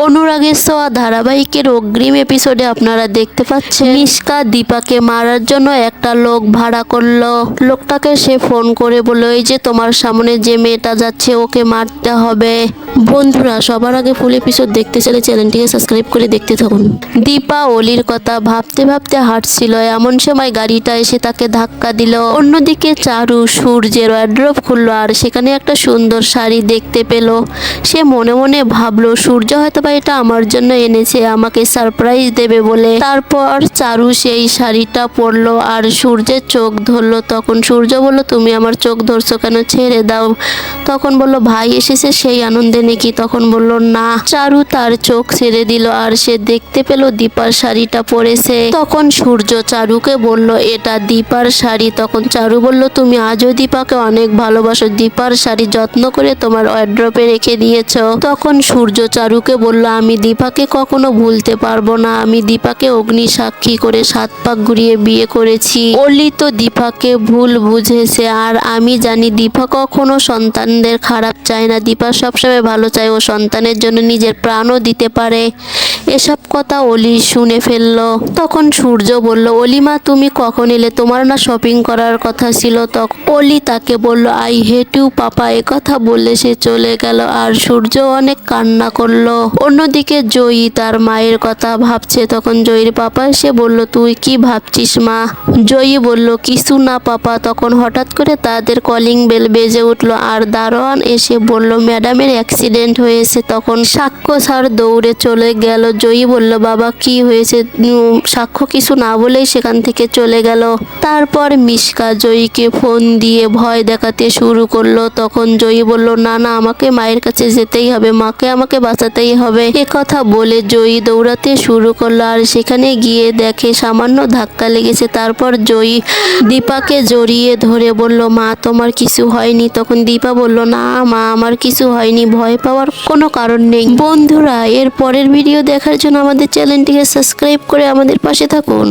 অনুরাগের ছোঁয়া ধারাবাহিকের অগ্রিম এপিসোডে আপনারা দেখতে পাচ্ছেন মিশকা দীপাকে মারার জন্য একটা লোক ভাড়া করলো। লোকটাকে সে ফোন করে বলল, এই যে তোমার সামনে যে মেয়েটা যাচ্ছে ওকে মারতে হবে। বন্ধুরা, সবার আগে ফুল এপিসোড দেখতে চাইলে চ্যানেলটিকে সাবস্ক্রাইব করে দেখতে থাকুন। দীপা অলির কথা ভাবতে ভাবতে হাঁটছিল, এমন সময় গাড়িটা এসে তাকে ধাক্কা দিল। অন্যদিকে চারু সূর্যের ওয়ার্ড্রোব খুললো আর সেখানে একটা সুন্দর শাড়ি দেখতে পেল। সে মনে মনে ভাবলো, সূর্য হয়তো বা এটা আমার জন্য এনেছে, আমাকে সারপ্রাইজ দেবে বলে। তারপর চারু সেই শাড়িটা পরলো আর সূর্যের চোখ ধরলো। তখন সূর্য বলল, তুমি আমার চোখ ধরছো কেন, ছেড়ে দাও। তখন বলল, ভাই এসেছে সেই আনন্দে নাকি। তখন বলল, না। চারু তার চোখ ছেড়ে দিল আর সে দেখতে পেল দীপার শাড়িটা পরেছে। তখন সূর্য চারুকে বলল, এটা দীপার শাড়ি। তখন চারু বলল, তুমি আজও দীপাকে অনেক ভালোবাসো, দীপার শাড়ি যত্ন করে তোমার ওয়ার্ড্রোবে রেখে দিয়েছো। তখন সূর্য চারুকে বলল, আমি দীপাকে কখনো ভুলতে পারবো না, আমি দীপাকে অগ্নি সাক্ষী করে 7 পাক ঘুরিয়ে বিয়ে করেছি। অলি তো দীপাকে ভুল বুঝেছে আর আমি জানি দীপা কখনো সন্তানদের খারাপ চায় না, দীপা সবসময় ভালো চায়, ও সন্তানের জন্য নিজের প্রাণও দিতে পারে। এসব কথা অলি শুনে ফেললো। তখন সূর্য বলল, অলিমা তুমি কখন এলে, তোমার না শপিং করার কথা ছিল। তখন অলি তাকে বলল, আই হেট ইউ পাপা। একথা বলে সে চলে গেল আর সূর্য অনেক কান্না করলো। অন্যদিকে জয়ী তার মায়ের কথা ভাবছে। তখন জয়ীর পাপা এসে বলল, তুই কি ভাবছিস মা? জয়ী বলল, কিছু না পাপা। তখন হঠাৎ করে তাদের কলিং বেল বেজে উঠলো আর দারোয়ান এসে বলল, ম্যাডামের অ্যাক্সিডেন্ট হয়েছে। তখন সাক্ষ্য স্যার দৌড়ে চলে গেল। জয়ী বলল, বাবা কি হয়েছে? সাক্ষ্য কিছু না বলেই সেখান থেকে চলে গেল। তারপর মিশকা জয়ীকে ফোন দিয়ে ভয় দেখাতে শুরু করলো। তখন জয়ী বলল, না না, আমাকে মায়ের কাছে যেতেই হবে, মাকে আমাকে বাঁচাতেই হবে। কথা বলে জয়ী দৌড়াতে শুরু করলো আর সেখানে গিয়ে দেখে সামান্য ধাক্কা লেগেছে। তারপর জয়ী দীপাকে জড়িয়ে ধরে বলল, মা তোমার কিছু হয়নি? তখন দীপা বলল, না মা, আমার কিছু হয়নি, ভয় পাওয়ার কোনো কারণ নেই। বন্ধুরা, এর পরের ভিডিও দেখার জন্য আমাদের চ্যানেলটিকে সাবস্ক্রাইব করে আমাদের পাশে থাকুন।